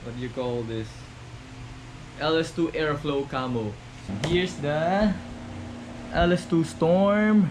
what do you call this? LS2 AIFLOW camo. Here's the LS2 Storm.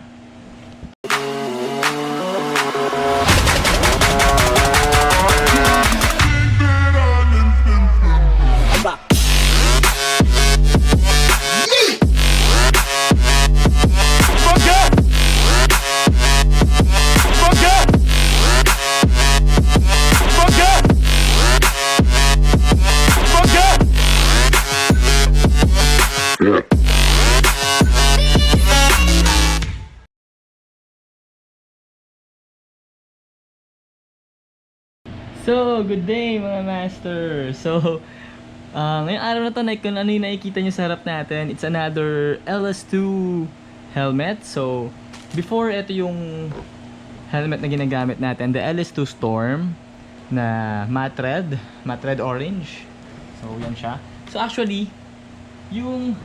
So, good day mga master. So, ngayong araw na to, kung ano yung nakikita nyo sa harap natin, it's another LS2 helmet. So, before, ito yung helmet na ginagamit natin, the LS2 Storm na matte red orange. So, yan siya. So, actually, yung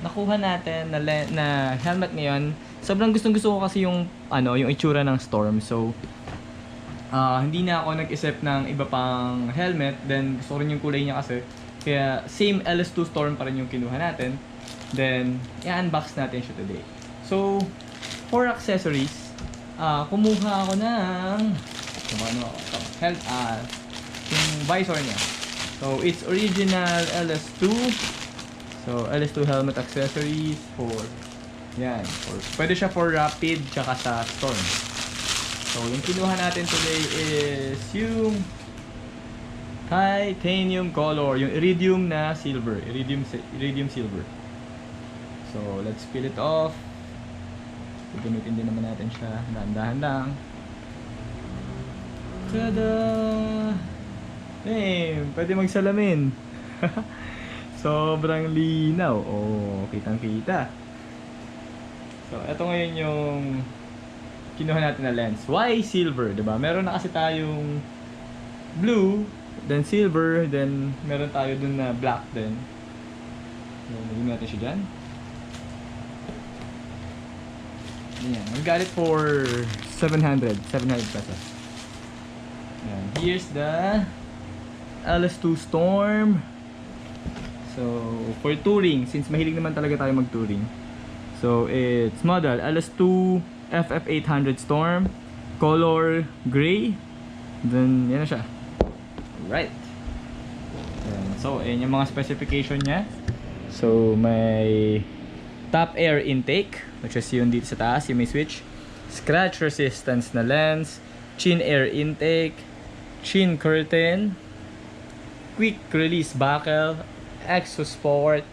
nakuha natin na helmet ngayon, sobrang gustong-gusto ko kasi yung yung itsura ng Storm. So, hindi na ako nag-isip ng iba pang helmet. Then gusto ko rin yung kulay niya kasi. Kaya same LS2 Storm pa rin yung kinuha natin. Then i-unbox natin siya today. So for accessories, kumuha ako ng yung visor niya. So it's original LS2. So LS2 helmet accessories for pwede siya for rapid tsaka sa Storm. So, yung kinuha natin today is yung titanium color, yung iridium na silver, iridium silver. So, let's peel it off. Gagamitin din naman natin siya, dahan-dahan lang. Tada! Damn, pwede magsalamin. Sobrang linaw. Oh, kitang-kita. So, ito ngayon yung kinuha natin na lens. Why silver, diba? Meron na kasi tayong blue, then silver, then meron tayo dun na black din. Lagyan natin siya dyan. Ayan. We got it for 700 pesos. Ayan. Here's the LS2 Storm. So, for touring, since mahilig naman talaga tayo mag-touring. So, it's model LS2 FF800 Storm, color gray. Then yan na siya. Alright. So ayan yung mga specification niya. So may top air intake, which is yun dito sa taas, yung may switch. Scratch resistance na lens, chin air intake, chin curtain, quick release buckle, exhaust port.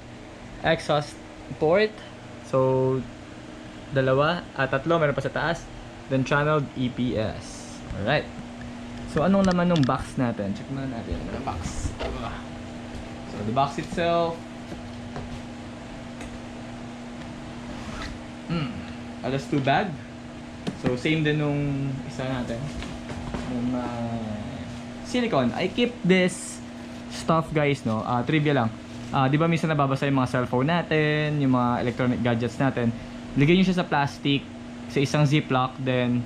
So tatlo, meron pa sa taas. Then channeled EPS. Alright. So anong laman ng box natin? Check muna natin yung box. So the box itself, LS2 bag. So same din nung isa natin, yung silicone. I keep this stuff, guys, no? Trivia lang. Di ba minsan nababasa yung mga cellphone natin, yung mga electronic gadgets natin. Lagyan nyo siya sa plastic, sa isang ziplock, then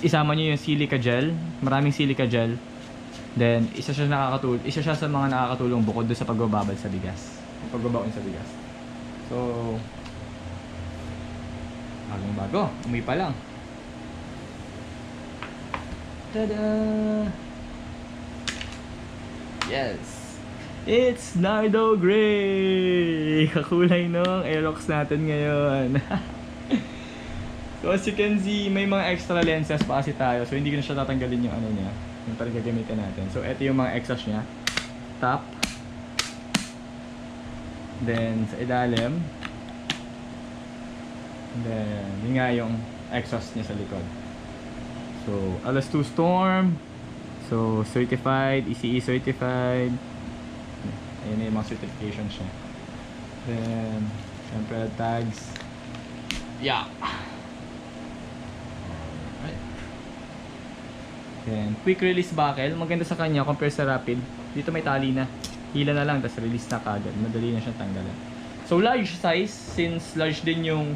isama nyo yung silica gel, maraming silica gel. Then isa siya sa mga nakakatulong bukod doon sa pagbababad sa bigas. Pagbabaon sa bigas. So, bago, umi pa lang. Tada! Yes! It's Nardo Gray! Kakulay nung Aerox natin ngayon. So as you can see, may mga extra lenses pa kasi tayo. So hindi ko na siya tatanggalin yung niya, yung parang gagamitin natin. So ito yung mga extras niya. Top. Then sa ilalim. Then yun nga yung exhaust niya sa likod. So LS2 Storm. So certified, ECE certified. Ayan yung mga certifications siya. Then syempre tags. Yeah. Alright. Then quick release buckle. Maganda sa kanya compare sa rapid. Dito may tali na. Hila na lang, tapos release na kagad. Madali na siyang tanggalan. So large size, since large din yung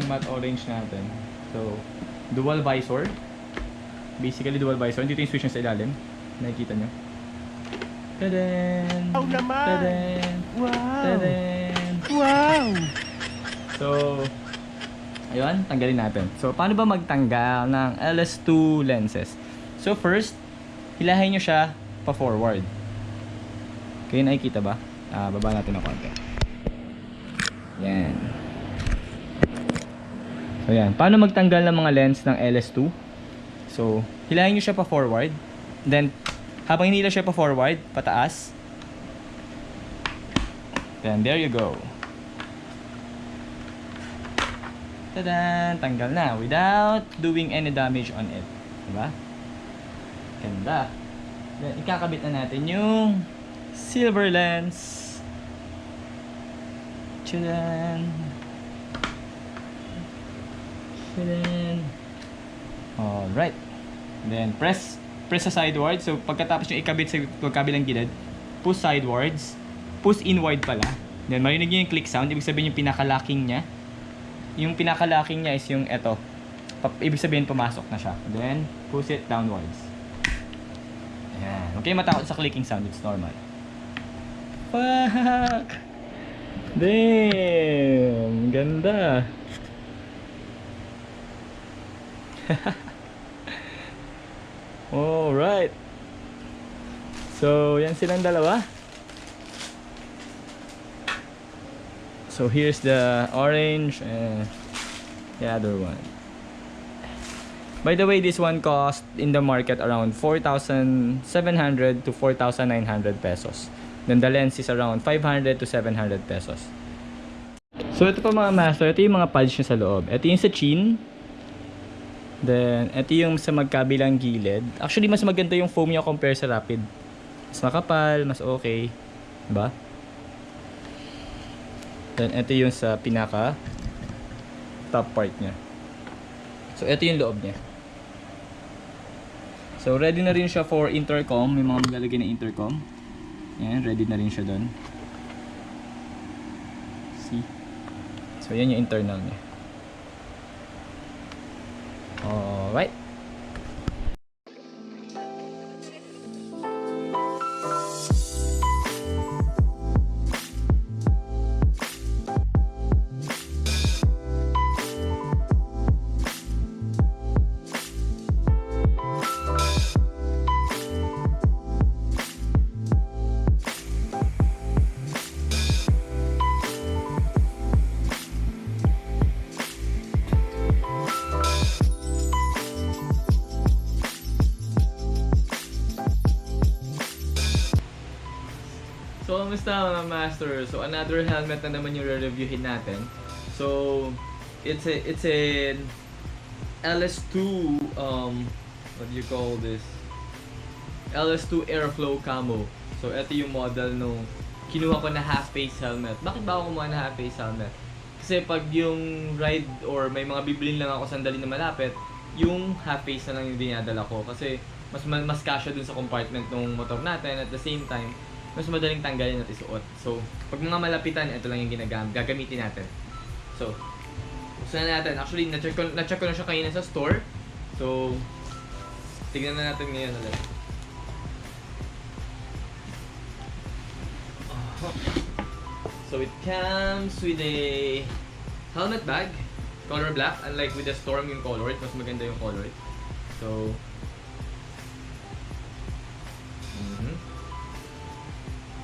matte orange natin. So dual visor. Basically dual visor. Dito yung switch niya sa ilalim. Nakikita nyo? Tadaan! Wow naman! Tadaan! Wow! Tadaan! Wow! So, ayun, tanggalin natin. So, paano ba magtanggal ng LS2 lenses? So, first, hilahin nyo siya pa-forward. Okay, nakikita ba? Baba natin ng konti. Yan. So, yan. Paano magtanggal ng mga lens ng LS2? So, hilahin nyo siya pa-forward. Then, habang hinila siya pa-forward, pataas. Then, there you go. Tadaan! Tanggal na without doing any damage on it. Diba? Ganda. Then, ikakabit na natin yung silver lens. Tadaan! Tadaan! Alright. Then, press sa sidewards. So, pagkatapos nyo ikabit sa kabilang gilid, push sidewards. Push inward pala. Then, marinig nyo yung click sound. Ibig sabihin yung pinaka-locking niya. Yung pinaka-locking niya is yung eto. Ibig sabihin pumasok na siya. Then, push it downwards. Ayan. Huwag kayo matakot sa clicking sound. It's normal. Fuck! Damn! Ganda! Alright. So, yan silang dalawa. So, here's the orange and the other one. By the way, this one cost in the market around 4,700 to 4,900 pesos. Then the lens is around 500 to 700 pesos. So, ito pa mga master. Ito yung mga pads nyo sa loob. Ito yung sa chin. Then, ito yung sa magkabilang gilid. Actually, mas maganda yung foam niya compare sa Rapid. Mas makapal, mas okay. Diba? Then, ito yung sa pinaka top part niya. So, ito yung loob niya. So, ready na rin siya for intercom. May mga maglalagay na intercom. Yan, ready na rin siya doon. See? So, yan yung internal niya. Alright. So, kamusta mga master? So, another helmet na naman yung re-reviewin natin. So, it's an LS2 what do you call this? LS2 AIFLOW camo. So, ito yung model nung kinuha ko na half-face helmet. Bakit ba ako kumuha na half-face helmet? Kasi pag yung ride or may mga bibilin lang ako sandali na malapit, yung half-face na lang yung dinadala ko. Kasi mas kasya dun sa compartment ng motor natin. At the same time, mas madaling tanggalin at isuot. So, pag mga malapitan, ito lang yung gagamitin natin. So, buksan na natin. Actually, na-check ko na siya kanina sa store. So, tignan na natin ngayon ulit. So, it comes with a helmet bag. Color black. Unlike with the Storm yung color. Mas maganda yung color. So,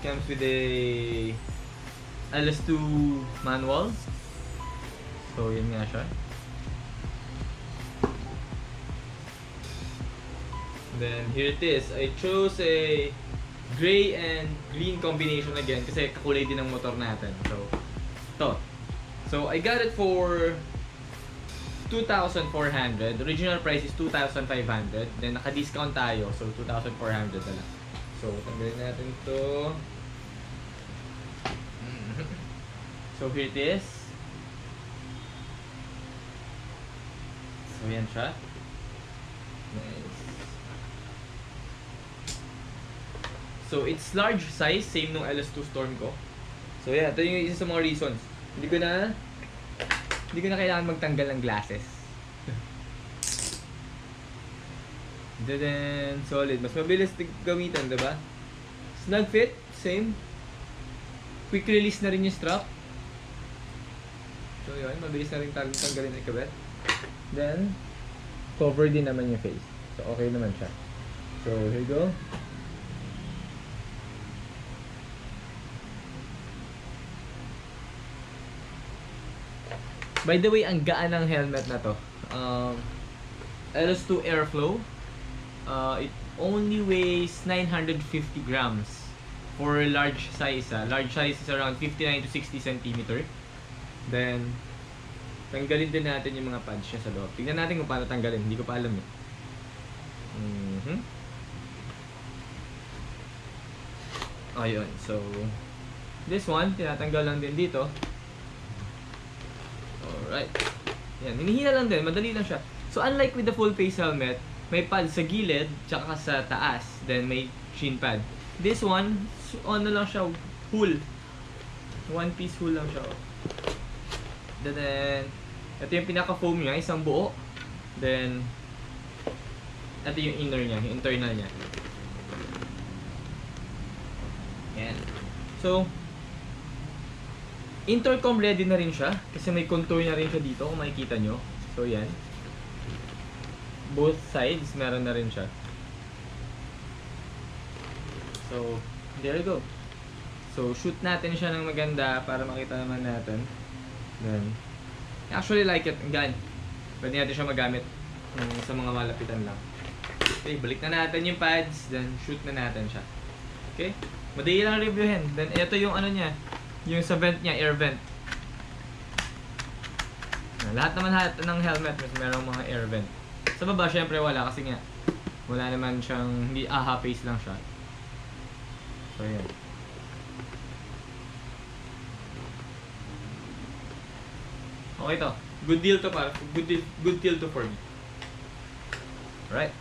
comes with a LS2 manual. So, yun nga siya. Then, here it is. I chose a gray and green combination again kasi kakulay din ng motor natin. So, ito. So, I got it for 2,400. Original price is 2,500. Then, naka-discount tayo. So, 2,400 na lang. So, tanggalin natin ito. So, here it is. So, yan siya. Nice. So, it's large size. Same nung LS2 Storm ko. So, yeah. Ito yung isa sa mga reasons. Hindi ko na kailangan magtanggal ng glasses. Then, solid. Mas mabilis gamitan, diba? Snug fit, same. Quick release na rin yung strap. So yun, mabilis na rin tanggalin ang kabit. Then, cover din naman yung face. So okay naman siya. So here you go. By the way, ang gaan ng helmet na to. LS2 AIFLOW. It only weighs 950 grams for large size. Large size is around 59 to 60 centimeter. Then, tanggalin din natin yung mga pads niya sa loob. Tingnan natin kung paano tanggalin. Hindi ko pa alam eh. Ayun. So, this one, tinatanggal lang din dito. Alright. Yan. Hinihila lang din. Madali lang siya. So, unlike with the full face helmet, may pad sa gilid, tsaka sa taas. Then, may shin pad. This one, ano lang siya, hull. One piece hull lang siya. Then, ito yung pinaka-foam niya, isang buo. Then, ito yung inner niya, yung internal niya. Yan. So, intercom ready na rin siya. Kasi may contour na rin siya dito, kung makikita nyo. So, yan. Both sides, meron na rin siya. So, there you go. So, shoot natin siya ng maganda para makita naman natin. Then, I actually like it. Gan. Pwede natin siya magamit sa mga malapitan lang. Okay, balik na natin yung pads. Then, shoot na natin siya. Okay? Madali lang reviewin. Then, ito yung ano niya. Yung sa vent niya, air vent. Lahat naman ng helmet, merong mga air vent. Sa baba, syempre wala kasi nga wala naman siyang, hindi face lang siya. So, yan. Okay to. Good deal to para. Good deal to for me. Alright.